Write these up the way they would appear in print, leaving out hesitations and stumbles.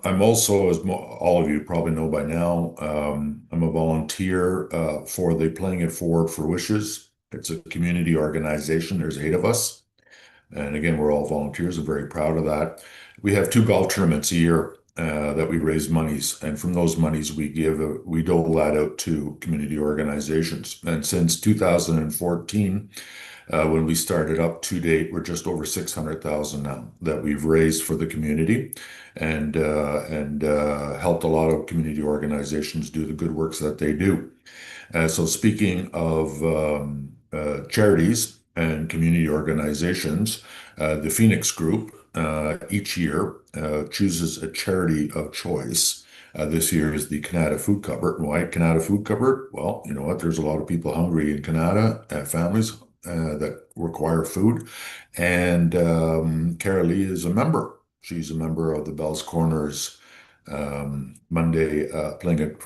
I'm also, as all of you probably know by now, I'm a volunteer for the Playing It Forward for Wishes. It's a community organization. There's 8 of us. And again, we're all volunteers. I'm very proud of that. We have 2 golf tournaments a year that we raise monies. And from those monies, we dole that out to community organizations. And since 2014, when we started up to date, we're just over 600,000 now that we've raised for the community, and helped a lot of community organizations do the good works that they do. So speaking of charities and community organizations, the Phoenix Group each year chooses a charity of choice. This year is the Kanata Food Cupboard. Why Kanata Food Cupboard? Well, you know what? There's a lot of people hungry in Kanata, families that require food. And Lee is a member. She's a member of the Bell's Corners Monday playing at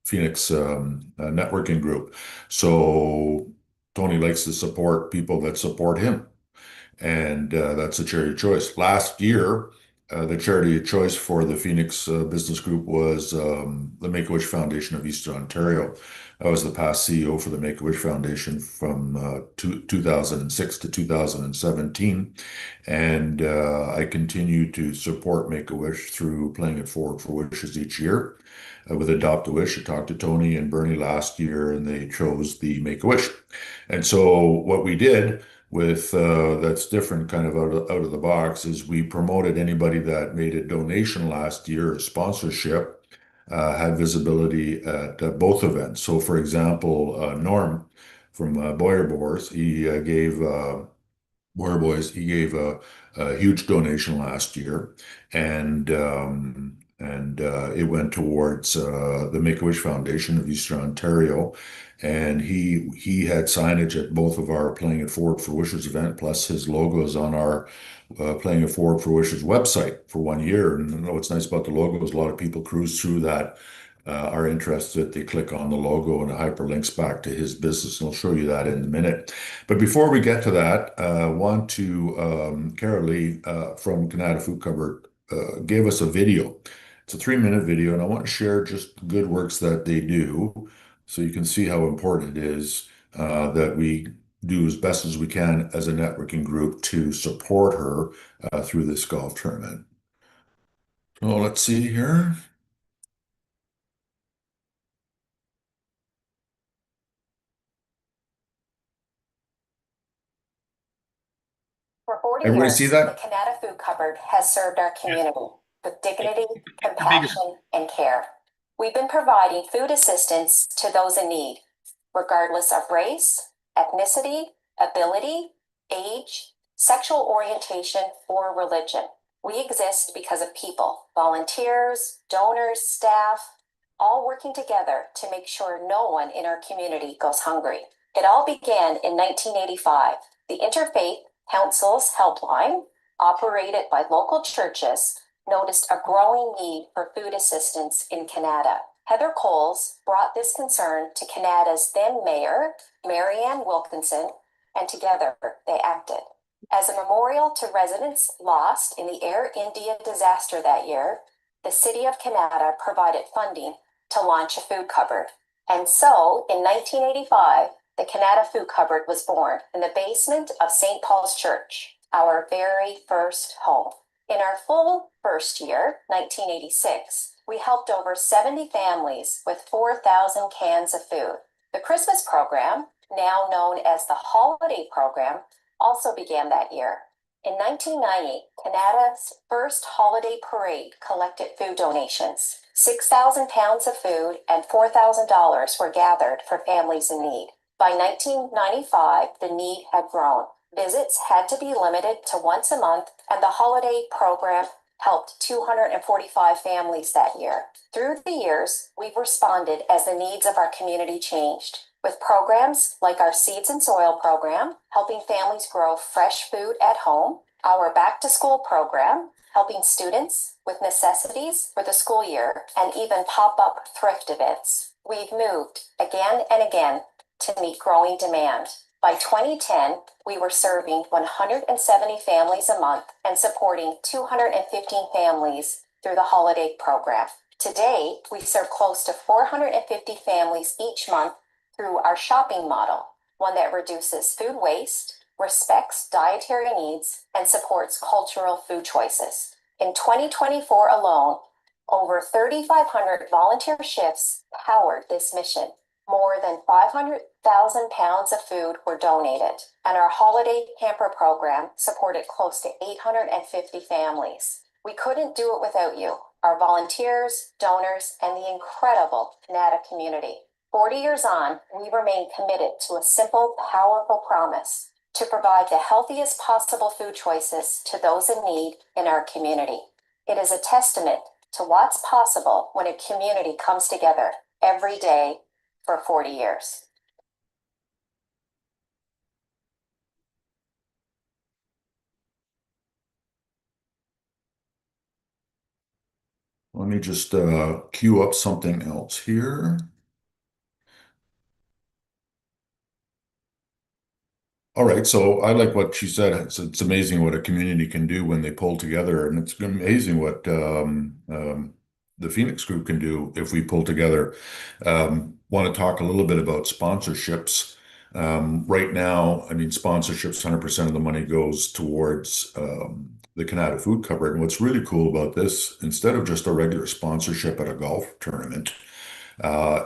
Phoenix networking group. So Tony likes to support people that support him, and that's a charity of choice. Last year, the charity of choice for the Phoenix Business Group was the Make-A-Wish Foundation of Eastern Ontario. I was the past CEO for the Make-A-Wish Foundation from 2006 to 2017, and I continue to support Make-A-Wish through Playing It Forward for Wishes each year. With Adopt a Wish, I talked to Tony and Bernie last year, and they chose the Make-A-Wish. And so what we did with that's different kind of out of the box is we promoted anybody that made a donation last year, a sponsorship, had visibility at both events. So for example, Norm from Boyer Boars, he gave Boyer Boys, he gave a huge donation last year, and it went towards the Make-A-Wish Foundation of Eastern Ontario, and he had signage at both of our Playing It Forward for Wishes event, plus his logo is on our Playing It Forward for Wishes website for 1 year. And you know what's nice about the logo is a lot of people cruise through that are interested. They click on the logo and it hyperlinks back to his business, and I'll show you that in a minute. But before we get to that, I want to Lee from Kanata Food Cupboard gave us a video. It's a 3-minute video, and I want to share just the good works that they do so you can see how important it is that we do as best as we can as a networking group to support her through this golf tournament. So let's see here. For 40 Everybody see years, the that? Kanata Food Cupboard has served our community with dignity, compassion, and care. We've been providing food assistance to those in need, regardless of race, ethnicity, ability, age, sexual orientation, or religion. We exist because of people, volunteers, donors, staff, all working together to make sure no one in our community goes hungry. It all began in 1985. The Interfaith Council's helpline, operated by local churches, noticed a growing need for food assistance in Kanata. Heather Coles brought this concern to Kanata's then mayor, Marianne Wilkinson, and together they acted. As a memorial to residents lost in the Air India disaster that year, the city of Kanata provided funding to launch a food cupboard. And so, in 1985, the Kanata Food Cupboard was born in the basement of St. Paul's Church, our very first home. In our full first year, 1986, we helped over 70 families with 4,000 cans of food. The Christmas program, now known as the Holiday Program, also began that year. In 1990, Kanata's first holiday parade collected food donations. 6,000 pounds of food and $4,000 were gathered for families in need. By 1995, the need had grown. Visits had to be limited to once a month, and the holiday program helped 245 families that year. Through the years, we've responded as the needs of our community changed, with programs like our Seeds and Soil program, helping families grow fresh food at home, our Back to School program, helping students with necessities for the school year, and even pop-up thrift events. We've moved again and again to meet growing demand. By 2010, we were serving 170 families a month and supporting 215 families through the holiday program. Today, we serve close to 450 families each month through our shopping model, one that reduces food waste, respects dietary needs, and supports cultural food choices. In 2024 alone, over 3,500 volunteer shifts powered this mission. More than 500,000 pounds of food were donated, and our holiday hamper program supported close to 850 families. We couldn't do it without you, our volunteers, donors, and the incredible Kanata community. 40 years on, we remain committed to a simple, powerful promise to provide the healthiest possible food choices to those in need in our community. It is a testament to what's possible when a community comes together every day for 40 years. Let me just queue up something else here. All right, so I like what she said. It's amazing what a community can do when they pull together, and it's amazing what the Phoenix Group can do if we pull together. Want to talk a little bit about sponsorships. Right now, I mean, sponsorships, 100% of the money goes towards the Kanata Food Cupboard. And what's really cool about this, instead of just a regular sponsorship at a golf tournament,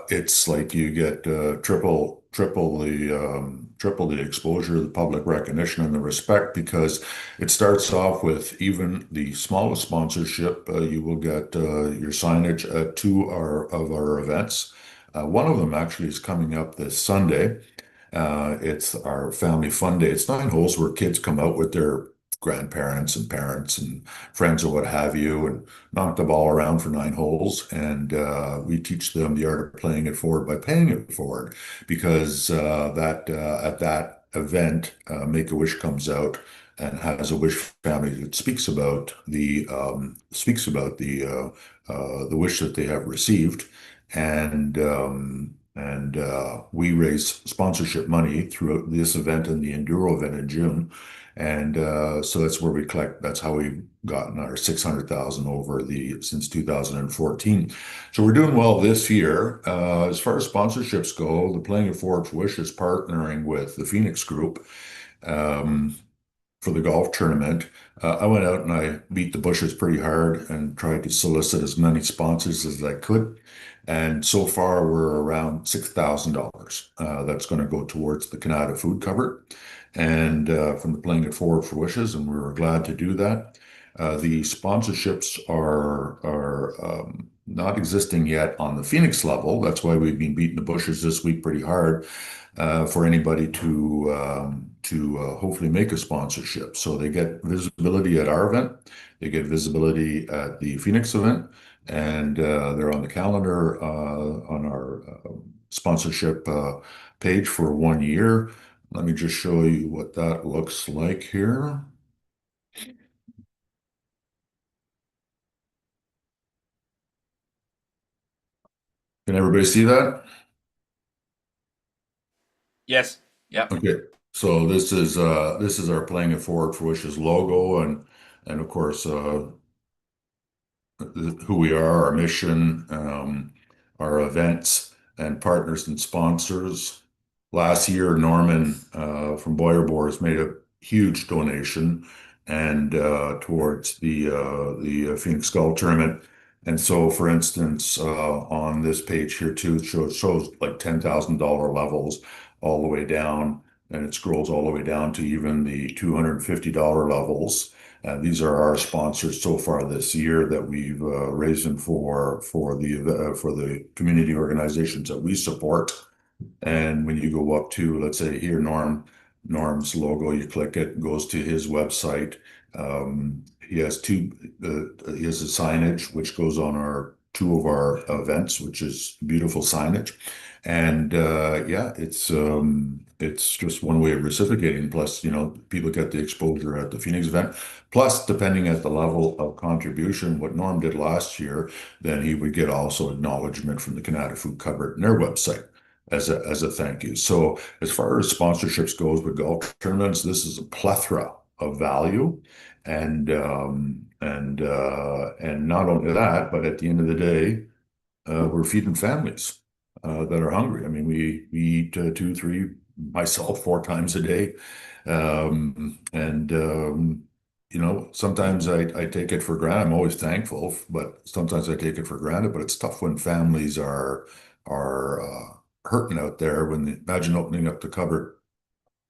it's like you get triple the exposure, the public recognition, and the respect because it starts off with even the smallest sponsorship. You will get your signage at of our events. One of them actually is coming up this Sunday. It's our family fun day. It's 9 holes where kids come out with their grandparents and parents and friends or what have you and knock the ball around for 9 holes. And we teach them the art of playing it forward by paying it forward because that at that event, Make-A-Wish comes out and has a wish family that speaks about the wish that they have received. And we raise sponsorship money through this event and the Enduro event in June. And so that's where we collect. That's how we've gotten our 600,000 over the since 2014. So we're doing well this year. As far as sponsorships go, the Playing It Forward for Wish is partnering with the Phoenix Group. Um, for the golf tournament. I went out and I beat the bushes pretty hard and tried to solicit as many sponsors as I could. And so far, we're around $6,000. That's going to go towards the Kanata Food Cupboard and from the Playing It Forward for Wishes, and we were glad to do that. The sponsorships are not existing yet on the Phoenix level. That's why we've been beating the bushes this week pretty hard for anybody to hopefully make a sponsorship. So they get visibility at our event, they get visibility at the Phoenix event, and they're on the calendar on our sponsorship page for 1 year. Let me just show you what that looks like here. Can everybody see that? Yes. Yep. Okay. So this is our Playing It Forward for Wishes logo and of course who we are, our mission, our events, and partners and sponsors. Last year, Norman from Boyer Boars made a huge donation and towards the Phoenix Golf Tournament. And so, for instance, on this page here too, it shows like $10,000 levels all the way down, and it scrolls all the way down to even the $250 levels. These are our sponsors so far this year that we've raised for the community organizations that we support. And when you go up to, let's say here, Norm's logo, you click it, goes to his website. He has a signage which goes on two of our events, which is beautiful signage. And yeah, it's just one way of reciprocating. Plus, people get the exposure at the Phoenix event. Plus, depending at the level of contribution, what Norm did last year, then he would get also acknowledgement from the Kanata Food Cupboard and their website as a thank you. So as far as sponsorships goes with golf tournaments, this is a plethora of value. And not only that, but at the end of the day, we're feeding families that are hungry. I mean, we eat two, three, myself, four times a day. And sometimes I take it for granted. I'm always thankful, but sometimes I take it for granted. But it's tough when families are hurting out there. Imagine opening up the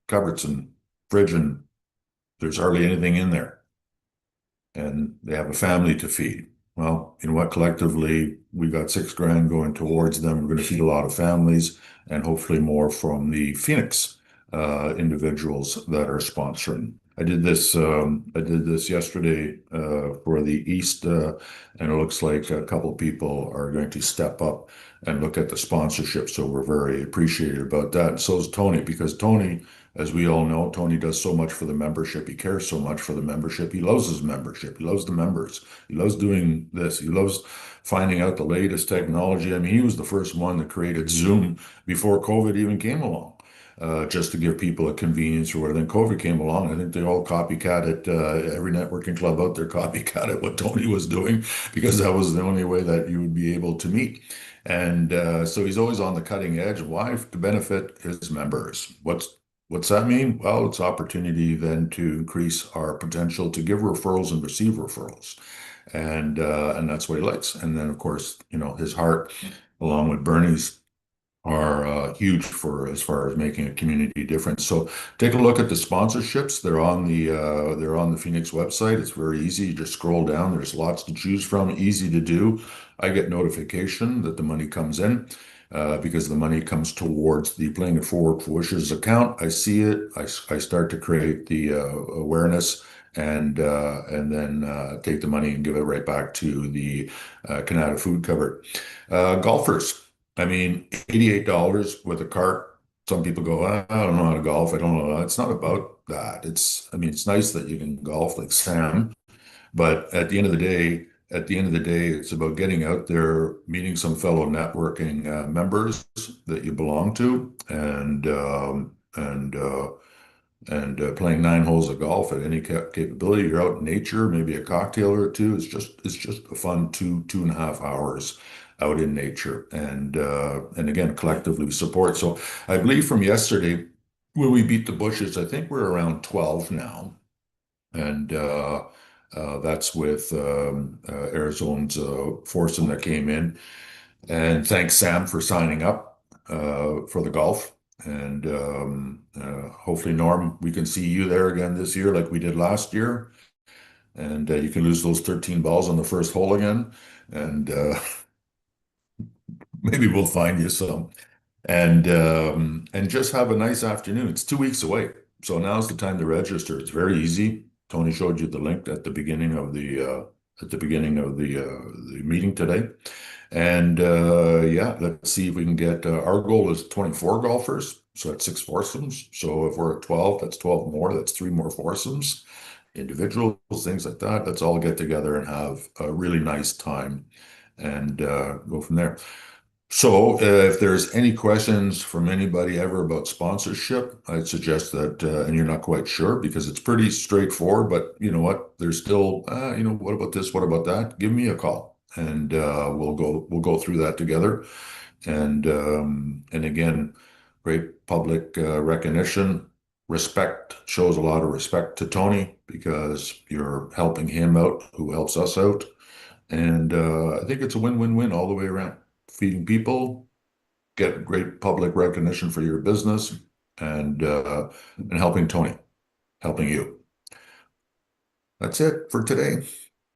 cupboards and fridge, and there's hardly anything in there, and they have a family to feed. Well, you know what? Collectively, we got 6 grand going towards them. We're going to feed a lot of families, and hopefully more from the Phoenix individuals that are sponsoring. I did this. I did this yesterday for the East, and it looks like a couple of people are going to step up and look at the sponsorship. So we're very appreciative about that. And so is Tony, because Tony, as we all know, Tony does so much for the membership. He cares so much for the membership. He loves his membership. He loves the members. He loves doing this. He loves finding out the latest technology. I mean, he was the first one that created Zoom before COVID even came along, just to give people a convenience or whatever. Then COVID came along. I think they all copycatted, every networking club out there copycatted what Tony was doing, because that was the only way that you would be able to meet. And so he's always on the cutting edge. Why? To benefit his members. What's that mean? Well, it's opportunity then to increase our potential to give referrals and receive referrals. And that's what he likes. And then, of course, his heart, along with Bernie's, are huge for as far as making a community difference. So take a look at the sponsorships. They're on the Phoenix website. It's very easy. You just scroll down. There's lots to choose from. Easy to do. I get notification that the money comes in, because the money comes towards the Playing It Forward for Wishes account. I see it. I start to create the awareness, and then take the money and give it right back to the Kanata Food Cupboard. Golfers. I mean, $88 with a cart. Some people go, I don't know how to golf. I don't know. It's not about that. I mean, it's nice that you can golf like Sam, but at the end of the day, it's about getting out there, meeting some fellow networking members that you belong to, and playing 9 holes of golf at any capability. You're out in nature, maybe a cocktail or two. It's just a fun 2.5 hours out in nature, and again, collectively support. So I believe from yesterday, when we beat the bushes, I think we're around 12 now, and that's with Arizona's foursome that came in. And thanks, Sam, for signing up for the golf. And hopefully, Norm, we can see you there again this year like we did last year. And you can lose those 13 balls on the first hole again. And maybe we'll find you some. And just have a nice afternoon. It's 2 weeks away. So now's the time to register. It's very easy. Tony showed you the link at the beginning of the meeting today. And yeah, let's see if we can get our goal is 24 golfers. So that's 6 foursomes. So if we're at 12, that's 12 more. That's 3 more foursomes, individuals, things like that. Let's all get together and have a really nice time, and go from there. So, if there's any questions from anybody ever about sponsorship, I'd suggest that, and you're not quite sure, because it's pretty straightforward, but you know what? There's still, what about this? What about that? Give me a call, and we'll go through that together. And again, great public recognition, respect, shows a lot of respect to Tony, because you're helping him out, who helps us out. And I think it's a win-win-win all the way around. Feeding people, get great public recognition for your business, and helping Tony, helping you. That's it for today.